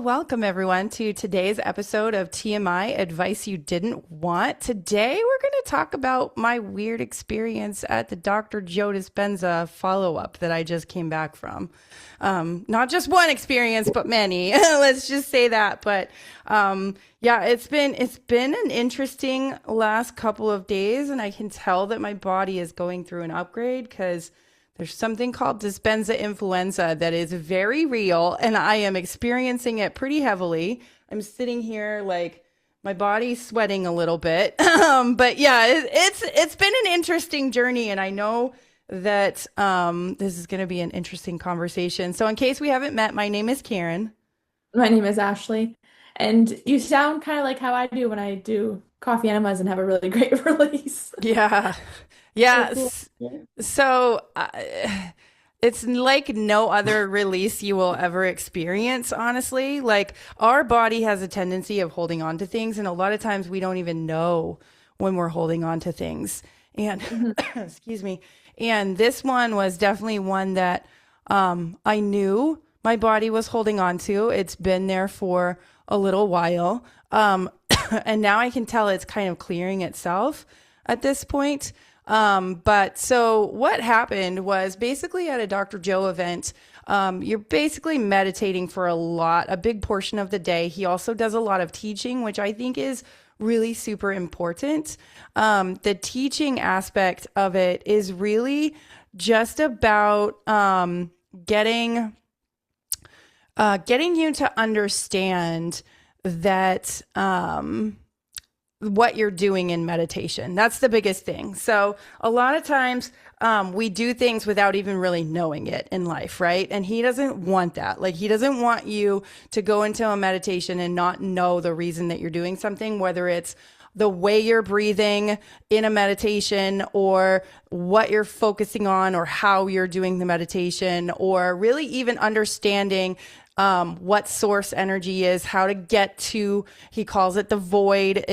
welcome everyone to today's episode of TMI Advice You Didn't Want. Today, we're going to talk about my weird experience at the Dr. Joe Dispenza follow-up that I just came back from. Not just one experience, but many. Let's just say that. But yeah, it's been an interesting last couple of days, and I can tell that my body is going through an upgrade because there's something called Dispenza influenza that is very real, and I am experiencing it pretty heavily. I'm sitting here like my body's sweating a little bit. But yeah, it's been an interesting journey, and I know that this is going to be an interesting conversation. So in case we haven't met, my name is Karen. My name is Ashley, and you sound kind of like how I do when I do coffee enemas and have a really great release. Yeah. So cool. Yes. Yeah. So it's like no other release you will ever experience, honestly. Like our body has a tendency of holding on to things, and a lot of times we don't even know when we're holding on to things. And Mhm. excuse me. And this one was definitely one that I knew my body was holding on to. It's been there for a little while. And now I can tell it's kind of clearing itself at this point. But so what happened was basically at a Dr. Joe event, you're basically meditating for a big portion of the day. He also does a lot of teaching, which I think is really super important. The teaching aspect of it is really just about, getting you to understand that, what you're doing in meditation. That's the biggest thing. So a lot of times we do things without even really knowing it in life, right? And he doesn't want that. Like he doesn't want you to go into a meditation and not know the reason that you're doing something, whether it's the way you're breathing in a meditation or what you're focusing on or how you're doing the meditation, or really even understanding what source energy is, how to get to, he calls it the void.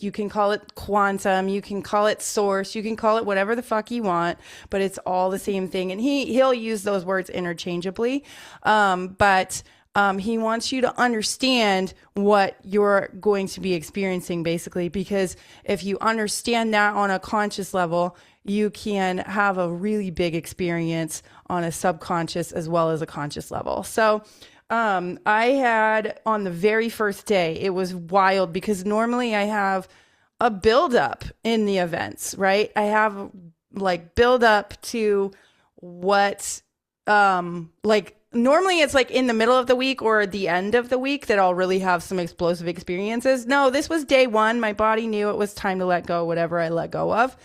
You can call it quantum, you can call it source, you can call it whatever the fuck you want, but it's all the same thing. And he'll use those words interchangeably. But he wants you to understand what you're going to be experiencing, basically, because if you understand that on a conscious level, you can have a really big experience on a subconscious as well as a conscious level. So I had on the very first day, it was wild because normally I have a buildup in the events, right? I have like build up to what, like normally it's like in the middle of the week or the end of the week that I'll really have some explosive experiences. No, this was day one. My body knew it was time to let go, whatever I let go of.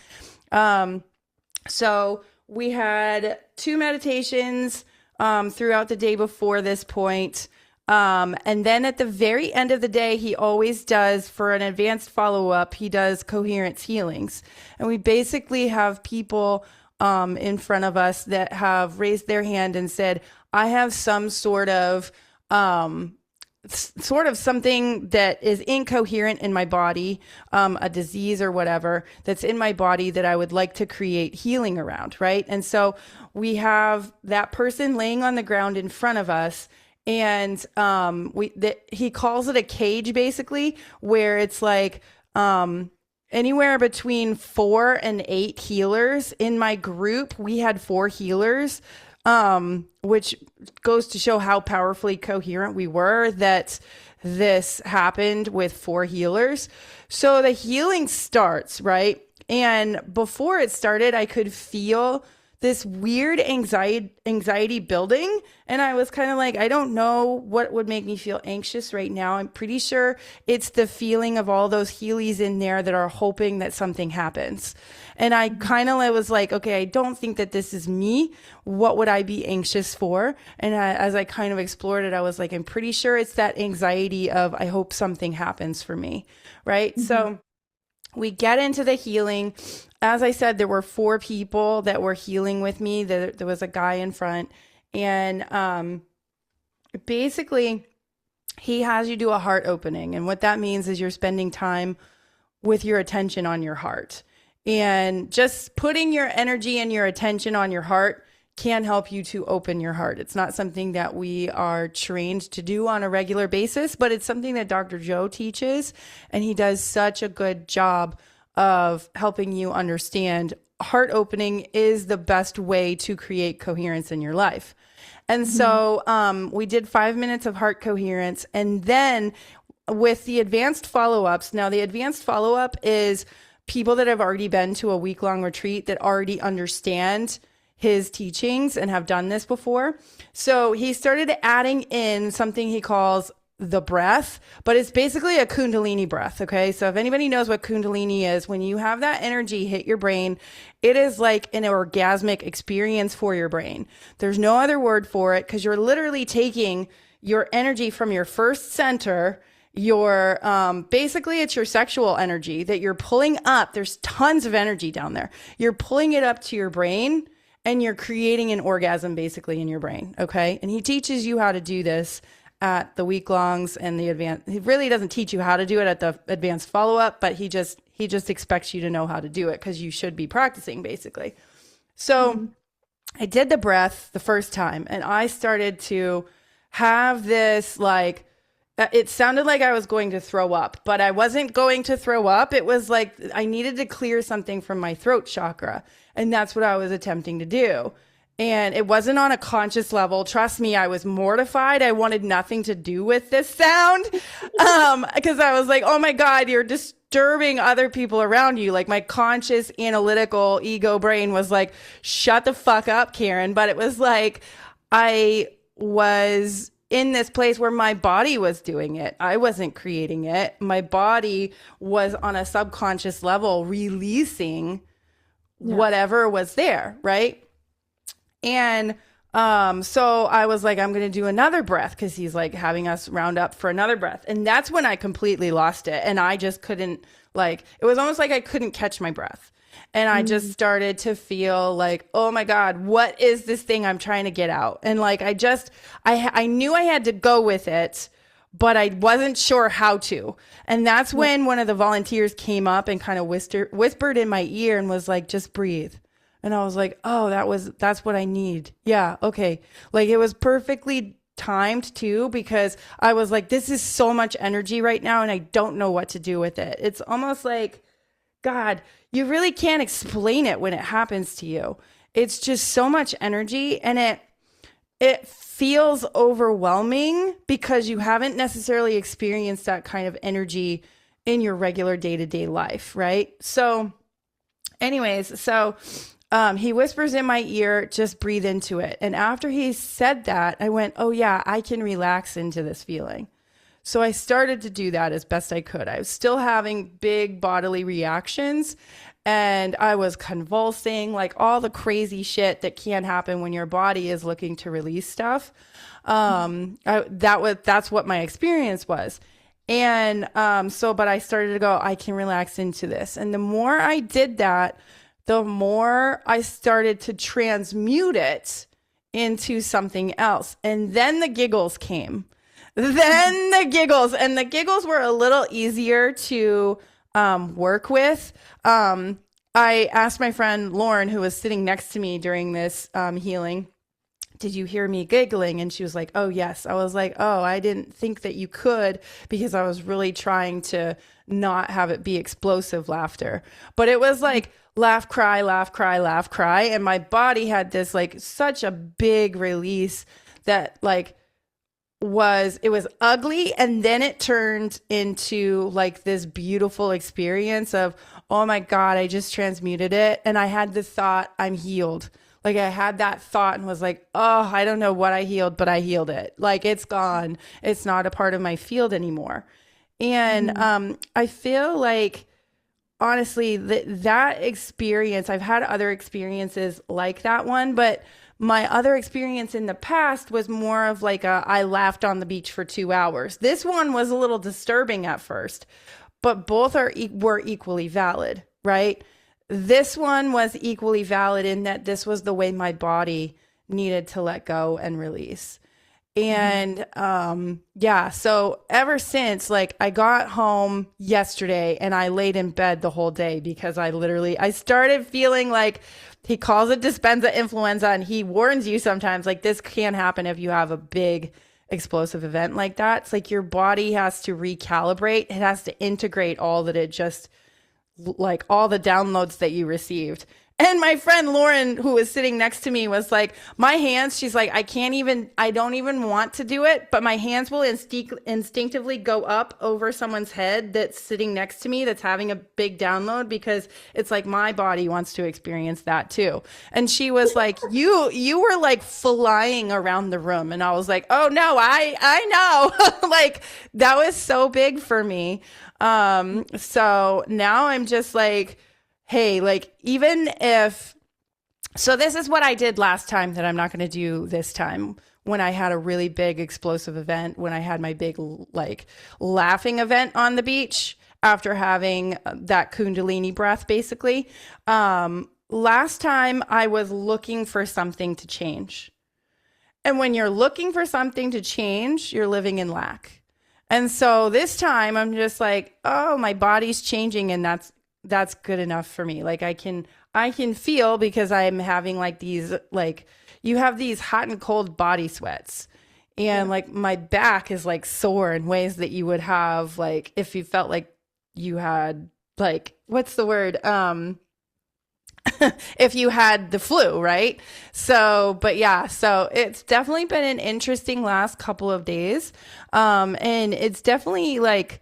So we had two meditations throughout the day before this point. And then at the very end of the day, he always does, for an advanced follow-up, he does coherence healings. And we basically have people in front of us that have raised their hand and said, I have some sort of something that is incoherent in my body, a disease or whatever that's in my body that I would like to create healing around, right? And so we have that person laying on the ground in front of us, and he calls it a cage, basically, where it's like anywhere between 4 and 8 healers. In my group, we had 4 healers, which goes to show how powerfully coherent we were, that this happened with 4 healers. So the healing starts, right? And before it started, I could feel this weird anxiety building. And I was kind of like, I don't know what would make me feel anxious right now. I'm pretty sure it's the feeling of all those Heelys in there that are hoping that something happens. And I kind of was like, okay, I don't think that this is me. What would I be anxious for? And as I kind of explored it, I was like, I'm pretty sure it's that anxiety of, I hope something happens for me. Right. Mhm. So we get into the healing. As I said, there were 4 people that were healing with me. There was a guy in front. And basically, he has you do a heart opening. And what that means is you're spending time with your attention on your heart. And just putting your energy and your attention on your heart can help you to open your heart. It's not something that we are trained to do on a regular basis, but it's something that Dr. Joe teaches, and he does such a good job of helping you understand heart opening is the best way to create coherence in your life. And so we did 5 minutes of heart coherence, and then with the advanced follow-ups, now the advanced follow-up is people that have already been to a week-long retreat that already understand his teachings and have done this before. So he started adding in something he calls the breath, but it's basically a Kundalini breath. Okay. So if anybody knows what Kundalini is, when you have that energy hit your brain, it is like an orgasmic experience for your brain. There's no other word for it, because you're literally taking your energy from your first center, your basically it's your sexual energy that you're pulling up. There's tons of energy down there. You're pulling it up to your brain, and you're creating an orgasm basically in your brain. Okay. And he teaches you how to do this at the week longs and the advanced. He really doesn't teach you how to do it at the advanced follow up, but he just expects you to know how to do it, because you should be practicing basically. So I did the breath the first time, and I started to have this like, it sounded like I was going to throw up, but I wasn't going to throw up. It was like I needed to clear something from my throat chakra. And that's what I was attempting to do. And it wasn't on a conscious level. Trust me, I was mortified. I wanted nothing to do with this sound. Because I was like, oh my God, you're disturbing other people around you. Like my conscious, analytical ego brain was like, shut the fuck up, Karin. But it was like, I was in this place where my body was doing it. I wasn't creating it. My body was on a subconscious level releasing whatever was there, right? And so I was like, I'm going to do another breath, because he's like having us round up for another breath. And that's when I completely lost it. And I just couldn't, like, it was almost like I couldn't catch my breath. And I just started to feel like, oh my God, what is this thing I'm trying to get out? And like, I knew I had to go with it, but I wasn't sure how to. And that's when one of the volunteers came up and kind of whispered in my ear and was like, just breathe. And I was like, oh, that's what I need. Yeah. Okay. Like it was perfectly timed too, because I was like, this is so much energy right now, and I don't know what to do with it. It's almost like, God, you really can't explain it when it happens to you. It's just so much energy, and it feels overwhelming because you haven't necessarily experienced that kind of energy in your regular day-to-day life, right? So anyways, he whispers in my ear, just breathe into it. And after he said that, I went, oh yeah, I can relax into this feeling. So I started to do that as best I could. I was still having big bodily reactions, and I was convulsing, like all the crazy shit that can happen when your body is looking to release stuff. That's what my experience was. And but I started to go, I can relax into this. And the more I did that, the more I started to transmute it into something else. And then the giggles came. And the giggles were a little easier to work with. I asked my friend Lauren, who was sitting next to me during this healing, did you hear me giggling? And she was like, oh, yes. I was like, oh, I didn't think that you could, because I was really trying to not have it be explosive laughter. But it was like laugh, cry, laugh, cry, laugh, cry. And my body had this like such a big release that like it was ugly, and then it turned into like this beautiful experience of, oh my God, I just transmuted it. And I had the thought, I'm healed. Like I had that thought and was like, oh, I don't know what I healed, but I healed it. Like it's gone. It's not a part of my field anymore. And I feel like, honestly, that experience, I've had other experiences like that one, but my other experience in the past was more of like I laughed on the beach for 2 hours. This one was a little disturbing at first, but both were equally valid, right? This one was equally valid in that this was the way my body needed to let go and release. Mhm. And yeah, so ever since, like, I got home yesterday and I laid in bed the whole day because I started feeling like he calls it Dispenza influenza, and he warns you sometimes like this can happen if you have a big explosive event like that. It's like your body has to recalibrate, it has to integrate all that it just, like, all the downloads that you received. And my friend Lauren, who was sitting next to me, was like, my hands, she's like, I don't even want to do it, but my hands will instinctively go up over someone's head that's sitting next to me that's having a big download, because it's like my body wants to experience that too. And she was like, you were like flying around the room. And I was like, oh no, I know. Like, that was so big for me. So now I'm just like, hey, like, even if, so this is what I did last time that I'm not going to do this time, when I had a really big explosive event, when I had my big, like, laughing event on the beach after having that Kundalini breath, basically. Last time I was looking for something to change. And when you're looking for something to change, you're living in lack. And so this time I'm just like, oh, my body's changing, and that's good enough for me. Like, I can feel, because I'm having like these, like, you have these hot and cold body sweats. And Yeah. like my back is like sore in ways that you would have, like, if you felt like you had, like, what's the word? If you had the flu, right? So, but yeah, so it's definitely been an interesting last couple of days. And it's definitely like,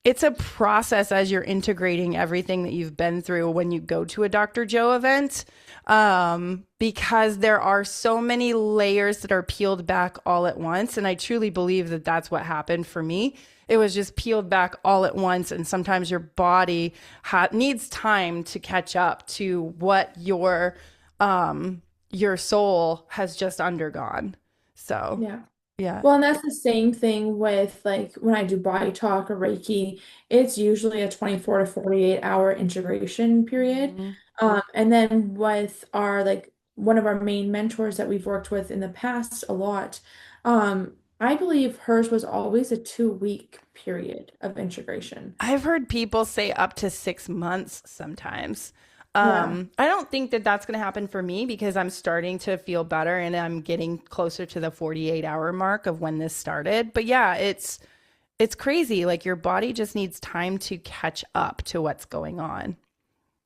it's a process as you're integrating everything that you've been through when you go to a Dr. Joe event. Because there are so many layers that are peeled back all at once. And I truly believe that that's what happened for me. It was just peeled back all at once. And sometimes your body needs time to catch up to what your soul has just undergone. So, Yeah. yeah. Well, and that's the same thing with like when I do body talk or Reiki, it's usually a 24 to 48 hour integration period. Mhm. And then with our like one of our main mentors that we've worked with in the past a lot, I believe hers was always a 2 week period of integration. I've heard people say up to 6 months sometimes. Yeah. I don't think that that's going to happen for me, because I'm starting to feel better and I'm getting closer to the 48-hour mark of when this started. But yeah, it's crazy. Like, your body just needs time to catch up to what's going on.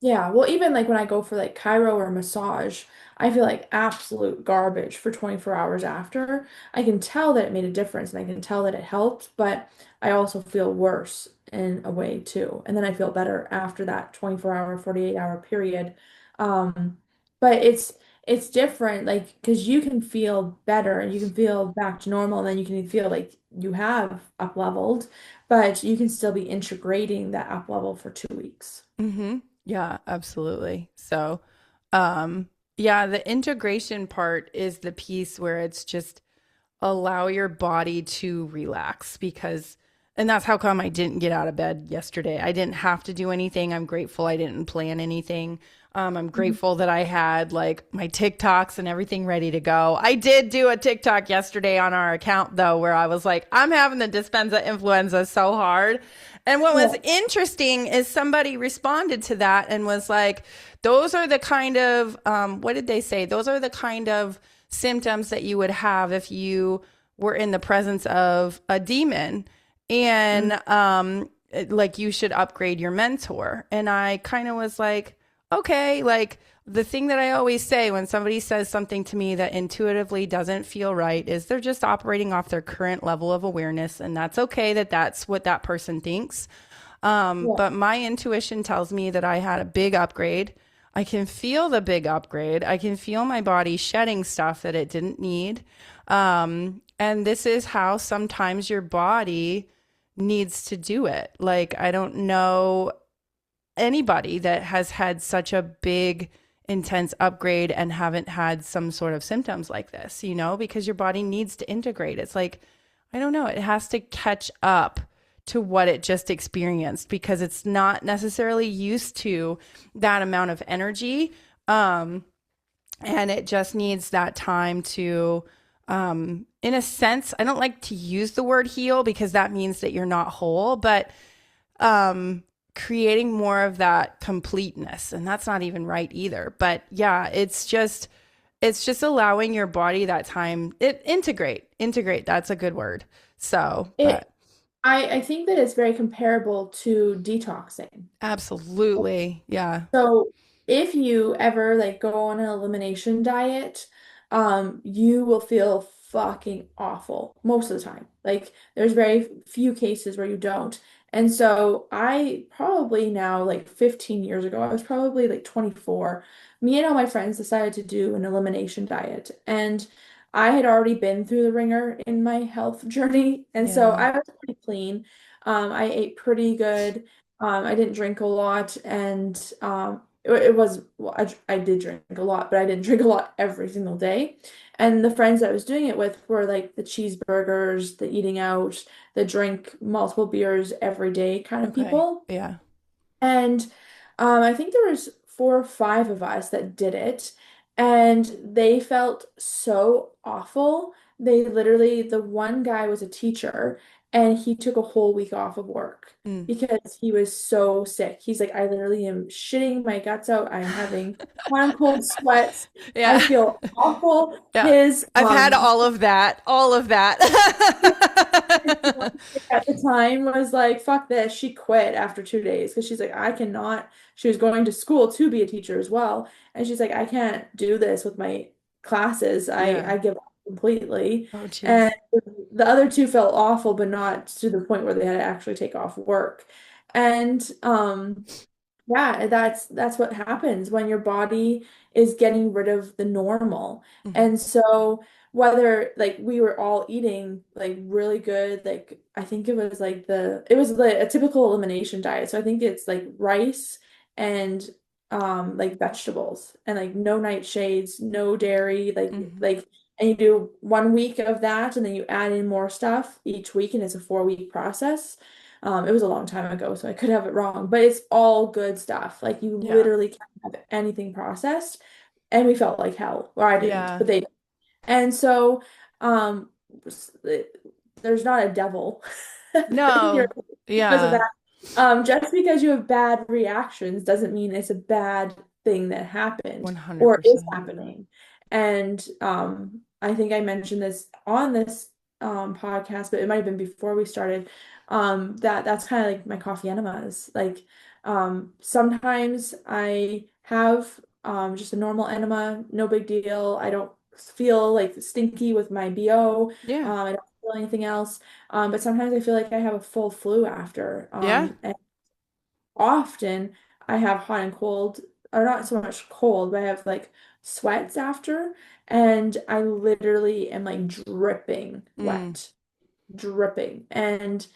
Yeah, well, even like when I go for like Cairo or massage, I feel like absolute garbage for 24 hours after. I can tell that it made a difference and I can tell that it helped, but I also feel worse in a way too. And then I feel better after that 24-hour, 48-hour period. Um, but it's different, like because you can feel better and you can feel back to normal, and then you can feel like you have up leveled, but you can still be integrating that up level for 2 weeks. Yeah, absolutely. So, um, yeah, the integration part is the piece where it's just allow your body to relax, because, and that's how come I didn't get out of bed yesterday. I didn't have to do anything. I'm grateful I didn't plan anything. I'm grateful that I had like my TikToks and everything ready to go. I did do a TikTok yesterday on our account though, where I was like, I'm having the Dispenza influenza so hard. And what was Yeah. interesting is somebody responded to that and was like, those are the kind of, what did they say? Those are the kind of symptoms that you would have if you were in the presence of a demon. Mm. And like, you should upgrade your mentor. And I kind of was like, okay, like, the thing that I always say when somebody says something to me that intuitively doesn't feel right is they're just operating off their current level of awareness. And that's okay that that's what that person thinks. Yeah. But my intuition tells me that I had a big upgrade. I can feel the big upgrade. I can feel my body shedding stuff that it didn't need. And this is how sometimes your body needs to do it. Like, I don't know anybody that has had such a big, intense upgrade and haven't had some sort of symptoms like this, because your body needs to integrate. It's like, I don't know, it has to catch up to what it just experienced, because it's not necessarily used to that amount of energy. And it just needs that time to in a sense, I don't like to use the word heal because that means that you're not whole, but um, creating more of that completeness. And that's not even right either. But yeah, it's just allowing your body that time. Integrate. That's a good word. So, It but I think that it's very comparable to detoxing. absolutely. Yeah. So if you ever like go on an elimination diet, you will feel fucking awful most of the time. Like there's very few cases where you don't. And so I probably now like 15 years ago, I was probably like 24. Me and all my friends decided to do an elimination diet. And I had already been through the ringer in my health journey. And so Yeah. I was pretty clean. I ate pretty good. I didn't drink a lot, and it was well, I did drink a lot, but I didn't drink a lot every single day. And the friends I was doing it with were like the cheeseburgers, the eating out, the drink multiple beers every day kind of Okay. people. Yeah. And I think there was 4 or 5 of us that did it, and they felt so awful. They literally, the one guy was a teacher, and he took a whole week off of work Mm. because he was so sick. He's like, I literally am shitting my guts out. I'm having hot and cold sweats. I Yeah. feel awful. Yeah. His I've had all of that. All of that. at the time was like, fuck this. She quit after 2 days because she's like, I cannot. She was going to school to be a teacher as well. And she's like, I can't do this with my classes. Yeah. I give up completely. Oh, And geez. the other two felt awful, but not to the point where they had to actually take off work. And yeah, that's what happens when your body is getting rid of the normal. Mhm. And so whether like we were all eating like really good, like I think it was like a typical elimination diet. So I think it's like rice and like vegetables and like no nightshades, no dairy, Mhm. like and you do 1 week of that and then you add in more stuff each week and it's a 4 week process. It was a long time ago, so I could have it wrong, but it's all good stuff. Like you Yeah. literally can't have anything processed. And we felt like hell. Or I didn't, Yeah. but they did. And so um s- there's not a devil in your No. because of Yeah. that. Just because you have bad reactions doesn't mean it's a bad thing that happened or is 100%. happening. And I think I mentioned this on this podcast, but it might have been before we started. That's kind of like my coffee enemas. Like sometimes I have just a normal enema, no big deal. I don't feel like stinky with my BO. Yeah. I don't feel anything else. But sometimes I feel like I have a full flu after. Yeah. And often I have hot and cold, or not so much cold, but I have like sweats after, and I literally am like dripping Mm. wet, dripping. And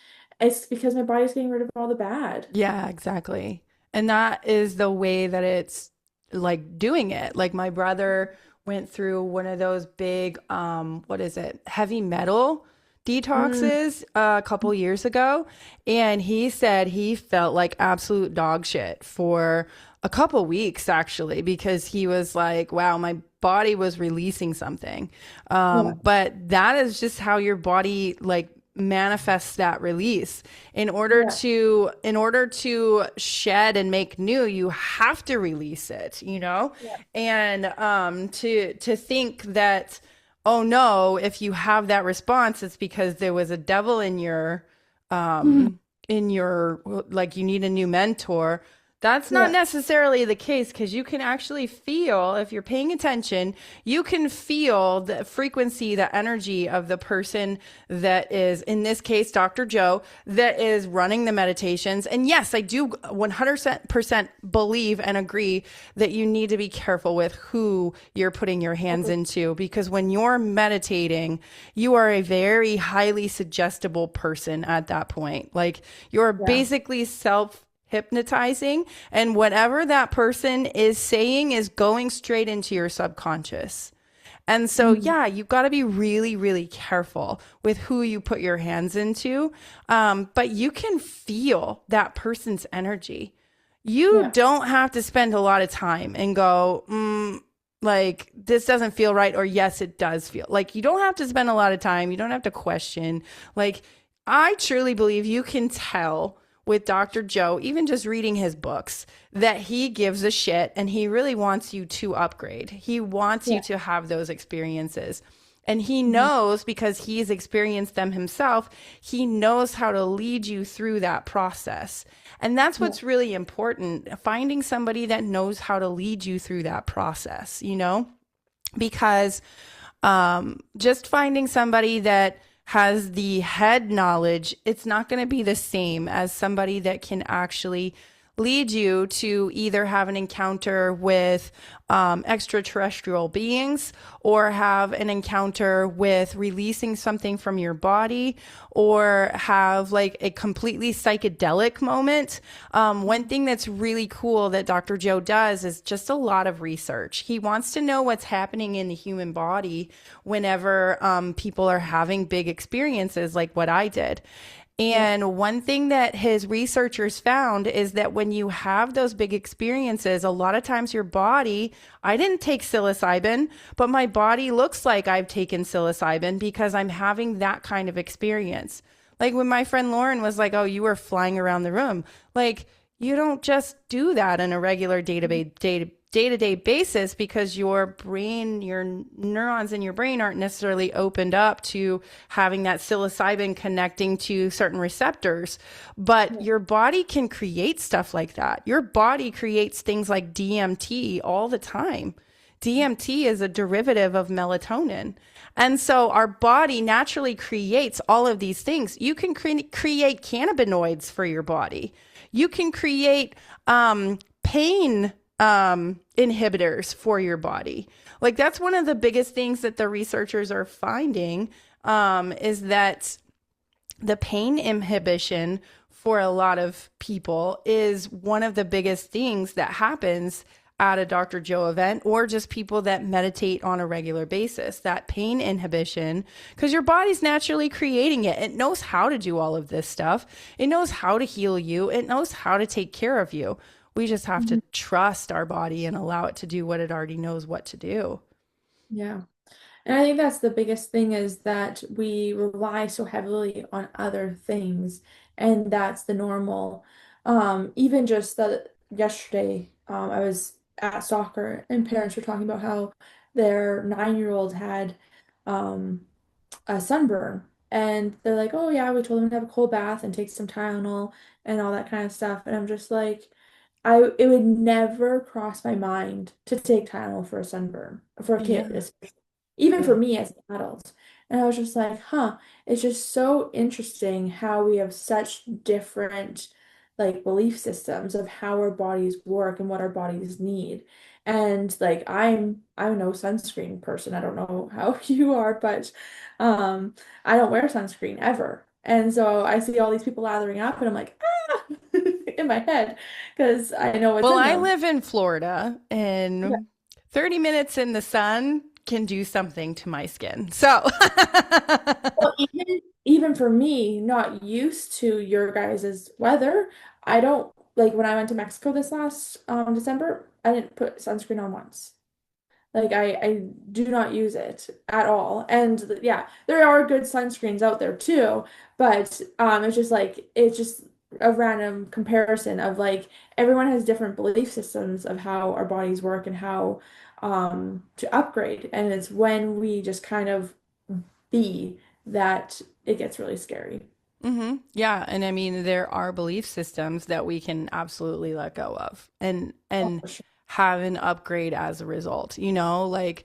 it's because my body's getting rid of all the bad. Yeah, exactly. And that is the way that it's like doing it. Like my brother went through one of those big what is it? Heavy metal Mm, detoxes a couple years ago, and he said he felt like absolute dog shit for a couple weeks actually because he was like, wow, my body was releasing something. yeah. But that is just how your body like manifests that release. Yeah. In order to shed and make new, you have to release it, you know? Yeah. And to think that, oh no, if you have that response, it's because there was a devil in your like you need a new mentor. That's not Yeah. necessarily the case because you can actually feel, if you're paying attention, you can feel the frequency, the energy of the person that is, in this case, Dr. Joe, that is running the meditations. And yes, I do 100% believe and agree that you need to be careful with who you're putting your hands into because when you're meditating, you are a very highly suggestible person at that point. Like you're Yeah. basically hypnotizing, and whatever that person is saying is going straight into your subconscious. And so, Mhm. yeah, you've got to be really, really careful with who you put your hands into. But you can feel that person's energy. You Yeah. don't have to spend a lot of time and go, like this doesn't feel right, or yes, it does feel like. You don't have to spend a lot of time. You don't have to question. Like, I truly believe you can tell with Dr. Joe, even just reading his books, that he gives a shit and he really wants you to upgrade. He wants you Yeah. to have those experiences. And he Mhm. knows, because he's experienced them himself, he knows how to lead you through that process. And that's Yeah. what's really important, finding somebody that knows how to lead you through that process, you know? Because just finding somebody that has the head knowledge, it's not going to be the same as somebody that can actually lead you to either have an encounter with extraterrestrial beings, or have an encounter with releasing something from your body, or have like a completely psychedelic moment. One thing that's really cool that Dr. Joe does is just a lot of research. He wants to know what's happening in the human body whenever people are having big experiences like what I did. Yeah. And one thing that his researchers found is that when you have those big experiences, a lot of times your body, I didn't take psilocybin, but my body looks like I've taken psilocybin because I'm having that kind of experience. Like when my friend Lauren was like, "Oh, you were flying around the room." Like, you don't just do that on a regular day-to-day basis, because your brain, your neurons in your brain aren't necessarily opened up to having that psilocybin connecting to certain receptors. But Yeah. your body can create stuff like that. Your body creates things like DMT all the time. DMT is a derivative of melatonin. And so our body naturally creates all of these things. You can create cannabinoids for your body. You can create pain inhibitors for your body. Like, that's one of the biggest things that the researchers are finding, is that the pain inhibition for a lot of people is one of the biggest things that happens at a Dr. Joe event, or just people that meditate on a regular basis. That pain inhibition, because your body's naturally creating it. It knows how to do all of this stuff. It knows how to heal you. It knows how to take care of you. We just have to Mhm. trust our body and allow it to do what it already knows what to do. Yeah. And I think that's the biggest thing is that we rely so heavily on other things, and that's the normal. Even just that yesterday, I was at soccer and parents were talking about how their 9-year-old had um, a sunburn. And they're like, oh yeah, we told him to have a cold bath and take some Tylenol and all that kind of stuff. And I'm just like, it would never cross my mind to take Tylenol for a sunburn for a kid, Yeah. even for Yeah. me as an adult. And I was just like, huh, it's just so interesting how we have such different like belief systems of how our bodies work and what our bodies need. And like I'm no sunscreen person. I don't know how you are, but I don't wear sunscreen ever. And so I see all these people lathering up and I'm like, ah, in my head because I know what's Well, in I them. live in Florida, and 30 minutes in the sun can do something to my skin. So, Well, even for me, not used to your guys' weather, I don't like when I went to Mexico this last December, I didn't put sunscreen on once. Like I do not use it at all. And yeah, there are good sunscreens out there too, but it's just a random comparison of like everyone has different belief systems of how our bodies work and how to upgrade. And it's when we just kind of be that it gets really scary. yeah, and I mean, there are belief systems that we can absolutely let go of, and Oh, and for sure. have an upgrade as a result. You know, like,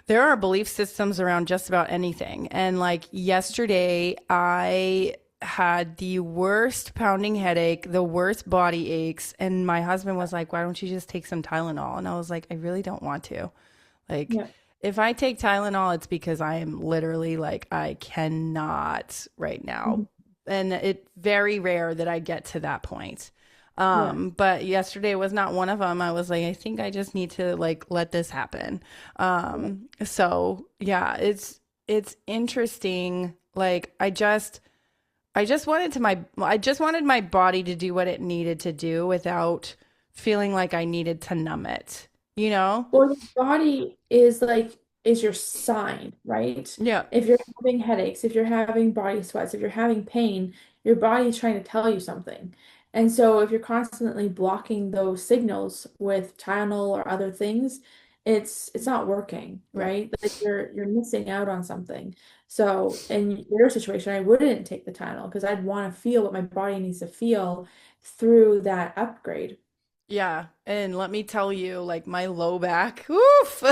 there are belief systems around just about anything. And like yesterday, I had the worst pounding headache, the worst body aches, and my husband was like, "Why don't you just take some Tylenol?" And I was like, "I really don't want to." Like, Yeah. if I take Tylenol, it's because I am literally like, I cannot right now. Mhm. And it's very rare that I get to that point. Yeah. But yesterday was not one of them. I was like, I think I just need to like let this happen. Yeah. So yeah, it's interesting. Like, I just wanted my body to do what it needed to do without feeling like I needed to numb it. you know? Well, your body is is your sign, right? Yeah. If you're having headaches, if you're having body sweats, if you're having pain, your body is trying to tell you something. And so if you're constantly blocking those signals with Tylenol or other things, it's not working, Yeah. right? Like you're missing out on something. So in your situation, I wouldn't take the Tylenol because I'd want to feel what my body needs to feel through that upgrade. Yeah, and let me tell you, like my low back, oof,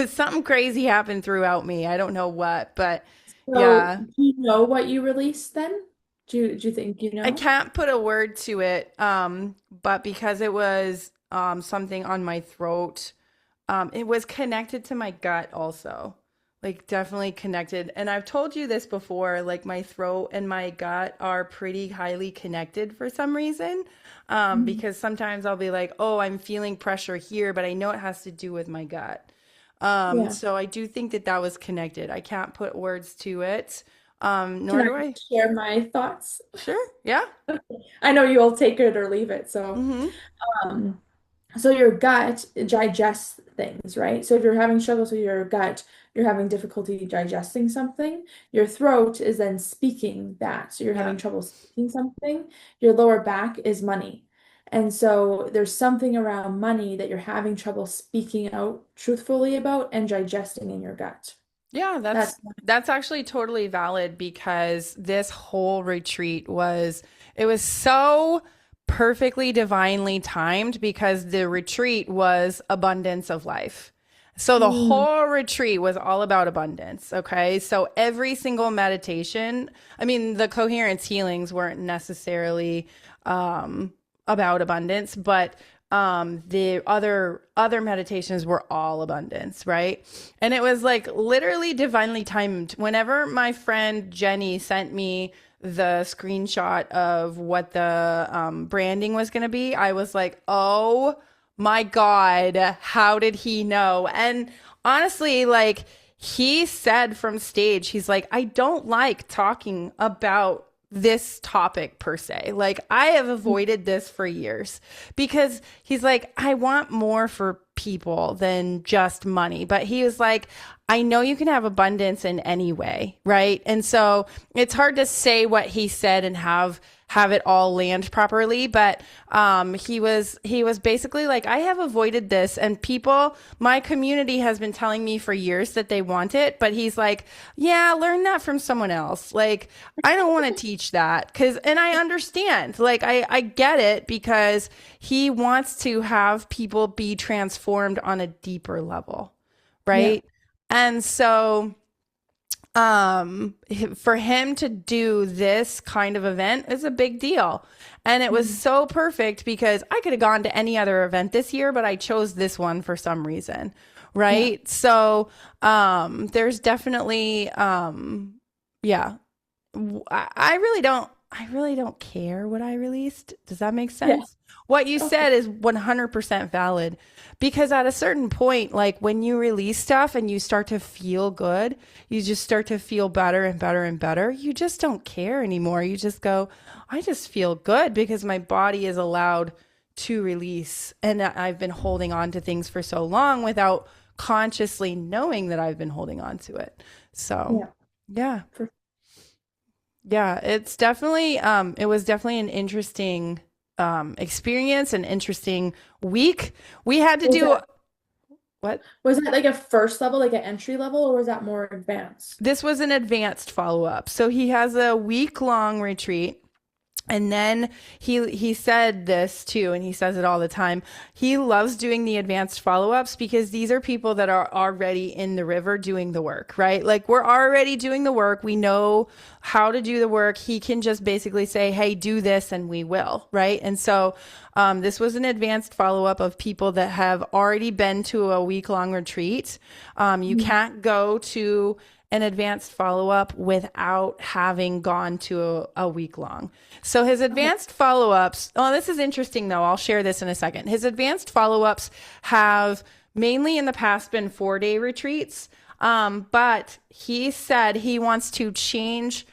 something crazy happened throughout me. I don't know what, but So, yeah, do you know what you released then? Do you think you I know? can't put a word to it. But because it was something on my throat, it was connected to my gut also. Like definitely connected. And I've told you this before, like my throat and my gut are pretty highly connected for some reason. Mhm. Because sometimes I'll be like, oh, I'm feeling pressure here, but I know it has to do with my gut. Yeah. So I do think that that was connected. I can't put words to it. Can Nor I do I. share my thoughts? Sure. Yeah. I know you'll take it or leave it. Mm-hmm. Um, so your gut digests things, right? So if you're having struggles with your gut, you're having difficulty digesting something, your throat is then speaking that. So you're Yeah. having trouble speaking something. Your lower back is money. And so there's something around money that you're having trouble speaking out truthfully about and digesting in your gut. Yeah, That's that's actually totally valid because this whole retreat was it was so perfectly divinely timed because the retreat was abundance of life. So the mm, whole retreat was all about abundance, okay? So every single meditation, I mean, the coherence healings weren't necessarily about abundance, but the other meditations were all abundance, right? And it was like literally divinely timed. Whenever my friend Jenny sent me the screenshot of what the branding was going to be, I was like, oh my God, how did he know? And honestly, like he said from stage, he's like, I don't like talking about this topic per se. Like I have avoided this for years because he's like, I want more for people than just money. But he was like, I know you can have abundance in any way, right? And so it's hard to say what he said and have it all land properly, but he was basically like, I have avoided this, and people, my community has been telling me for years that they want it, but he's like, yeah, learn that from someone else. Like I don't want to teach that because, and I understand, like I get it because he wants to have people be transformed on a deeper level, yeah. right? And so for him to do this kind of event is a big deal. And it was Mm, so perfect because I could have gone to any other event this year, but I chose this one for some reason. yeah. Right. So there's definitely yeah. I really don't care what I released. Does that make Yeah. sense? What you Okay. said is 100% valid because at a certain point, like when you release stuff and you start to feel good, you just start to feel better and better and better. You just don't care anymore. You just go, I just feel good because my body is allowed to release. And I've been holding on to things for so long without consciously knowing that I've been holding on to it. So, Yeah. yeah. For, Yeah, it's definitely it was definitely an interesting experience, an interesting week. We had to was do that what? was that like a first level, like an entry level, or was that more advanced? This was an advanced follow-up. So he has a week-long retreat. And then he said this too, and he says it all the time. He loves doing the advanced follow-ups because these are people that are already in the river doing the work, right? Like we're already doing the work. We know how to do the work. He can just basically say, hey, do this and we will, right? And so this was an advanced follow-up of people that have already been to a week-long retreat. You Mhm. can't go to an advanced follow up without having gone to a week long. So his Okay. advanced follow ups, oh, this is interesting though. I'll share this in a second. His advanced follow ups have mainly in the past been 4-day retreats. But he said he wants to change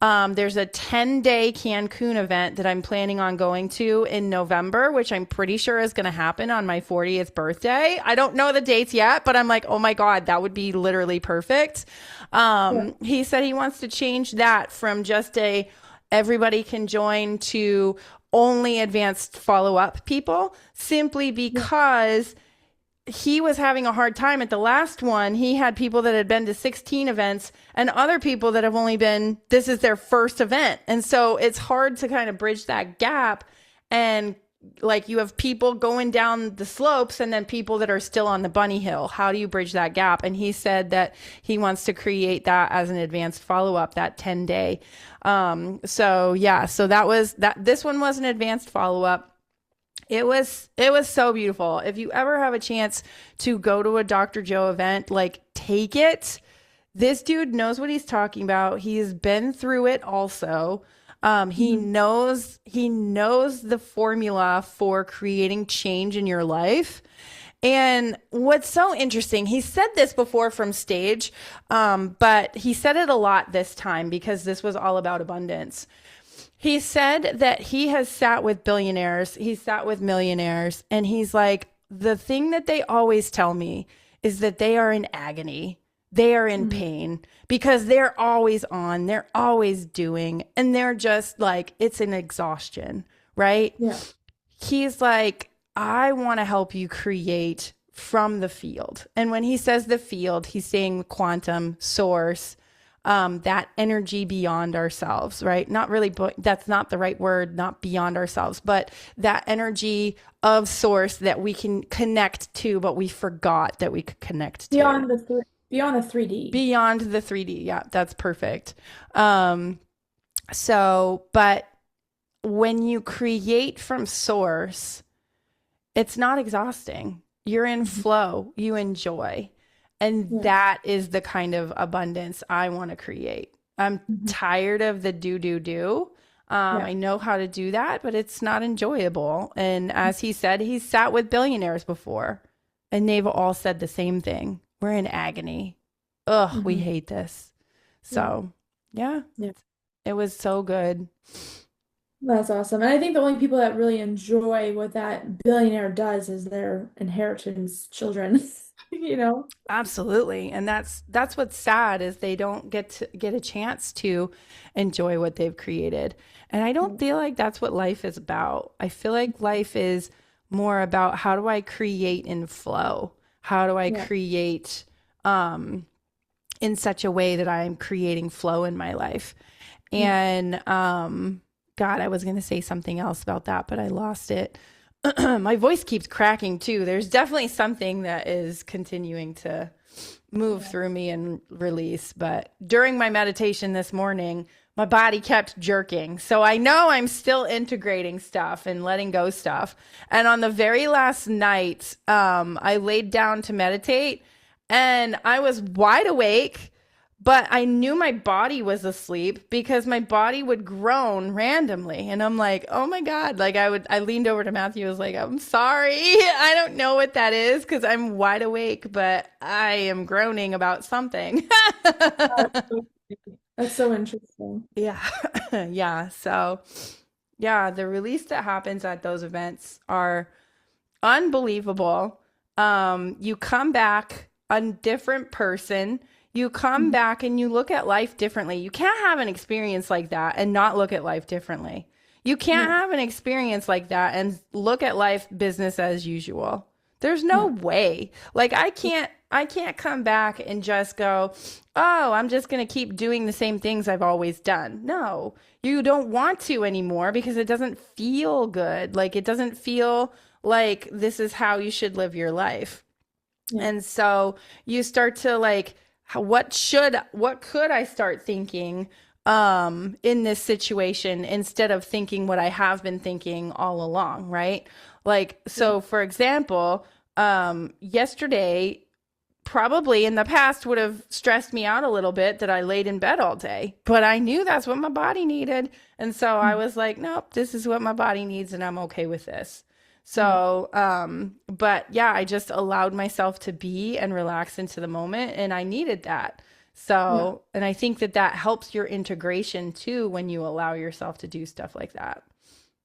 There's a 10-day Cancun event that I'm planning on going to in November, which I'm pretty sure is going to happen on my 40th birthday. I don't know the dates yet, but I'm like, oh my God, that would be literally perfect. Yeah. He said he wants to change that from just a everybody can join to only advanced follow up people, simply Yeah. because he was having a hard time at the last one. He had people that had been to 16 events and other people that have only been, this is their first event. And so it's hard to kind of bridge that gap. And like you have people going down the slopes and then people that are still on the bunny hill. How do you bridge that gap? And he said that he wants to create that as an advanced follow up, that 10-day. So yeah, so that was that. This one was an advanced follow up. It was so beautiful. If you ever have a chance to go to a Dr. Joe event, like take it. This dude knows what he's talking about. He's been through it also. Mhm. He knows the formula for creating change in your life. And what's so interesting, he said this before from stage, but he said it a lot this time because this was all about abundance. He said that he has sat with billionaires, he's sat with millionaires, and he's like, the thing that they always tell me is that they are in agony. They are in Mhm. pain because they're always on, they're always doing, and they're just like, it's an exhaustion, right? Yeah. He's like, I want to help you create from the field. And when he says the field, he's saying quantum, source, that energy beyond ourselves, right? Not really, that's not the right word, not beyond ourselves, but that energy of source that we can connect to, but we forgot that we could connect to. Beyond the 3D. Beyond the 3D. Yeah, that's perfect. Um, but when you create from source, it's not exhausting. You're in Mhm. flow, you enjoy. And Yeah. that is the kind of abundance I want to create. I'm Mhm. tired of the do, do, do. Yeah. I know how to do that, but it's not enjoyable. And as he said, he's sat with billionaires before, and they've all said the same thing. We're in agony. Ugh, we Mhm. hate this. Yeah. So, yeah, Yeah. it was so good. That's awesome. And I think the only people that really enjoy what that billionaire does is their inheritance children, you know? Absolutely. And that's what's sad is they don't get a chance to enjoy what they've created. And I don't Yeah. feel like that's what life is about. I feel like life is more about how do I create in flow? How do I Yeah. create in such a way that I'm creating flow in my life? Yeah. And God, I was going to say something else about that, but I lost it. My voice keeps cracking too. There's definitely something that is continuing to move Yeah. through me and release. But during my meditation this morning, my body kept jerking. So I know I'm still integrating stuff and letting go stuff. And on the very last night, I laid down to meditate and I was wide awake, but I knew my body was asleep because my body would groan randomly. And I'm like, oh my God. I leaned over to Matthew. I was like, I'm sorry. I don't know what that is because I'm wide awake, but I am groaning about something. That's so interesting. Yeah. Yeah. So, yeah, the release that happens at those events are unbelievable. You come back a different person. You come Mhm. back and you look at life differently. You can't have an experience like that and not look at life differently. You can't Yeah. have an experience like that and look at life business as usual. There's no Yeah. way. Like I can't come back and just go, "Oh, I'm just going to keep doing the same things I've always done." No. You don't want to anymore because it doesn't feel good. Like it doesn't feel like this is how you should live your life. Yeah. And so you start to like, what could I start thinking in this situation instead of thinking what I have been thinking all along, right? Like, Yeah. so for example, yesterday probably in the past would have stressed me out a little bit that I laid in bed all day, but I knew that's what my body needed. And so I Mhm. was like, nope, this is what my body needs and I'm okay with this. Yeah. So, but yeah, I just allowed myself to be and relax into the moment and I needed that. Yeah. So, and I think that that helps your integration too when you allow yourself to do stuff like that.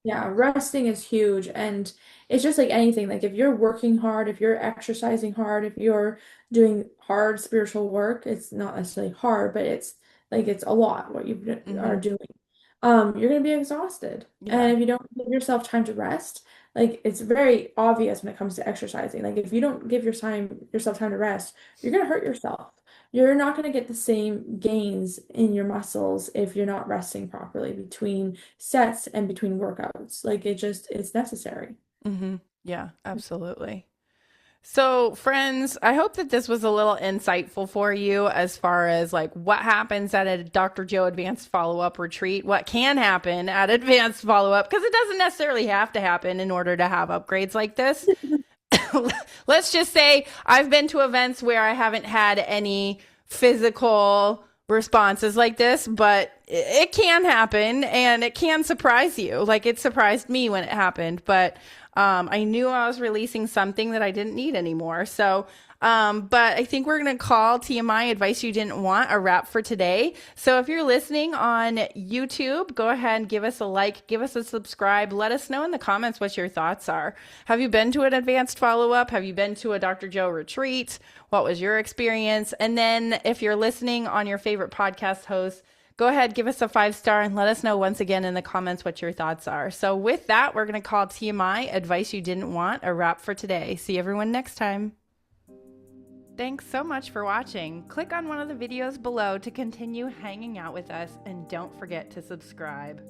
Yeah, resting is huge. And it's just like anything. Like if you're working hard, if you're exercising hard, if you're doing hard spiritual work, it's not necessarily hard, but it's like it's a lot what you are Hmm. doing. You're gonna be exhausted. And Yeah. if you don't give yourself time to rest, like it's very obvious when it comes to exercising. Like if you don't give yourself time to rest, you're gonna hurt yourself. You're not going to get the same gains in your muscles if you're not resting properly between sets and between workouts. Like it's necessary. Hmm. Yeah, absolutely. So, friends, I hope that this was a little insightful for you as far as like what happens at a Dr. Joe advanced follow up retreat, what can happen at advanced follow up, because it doesn't necessarily have to happen in order to have upgrades like this. Let's just say I've been to events where I haven't had any physical responses like this, but it can happen and it can surprise you. Like it surprised me when it happened, but I knew I was releasing something that I didn't need anymore. So, but I think we're going to call TMI advice you didn't want a wrap for today. So if you're listening on YouTube, go ahead and give us a like, give us a subscribe. Let us know in the comments what your thoughts are. Have you been to an advanced follow up? Have you been to a Dr. Joe retreat? What was your experience? And then if you're listening on your favorite podcast host, go ahead, give us a 5-star and let us know once again in the comments what your thoughts are. So with that, we're going to call TMI advice you didn't want a wrap for today. See everyone next time. Thanks so much for watching. Click on one of the videos below to continue hanging out with us and don't forget to subscribe.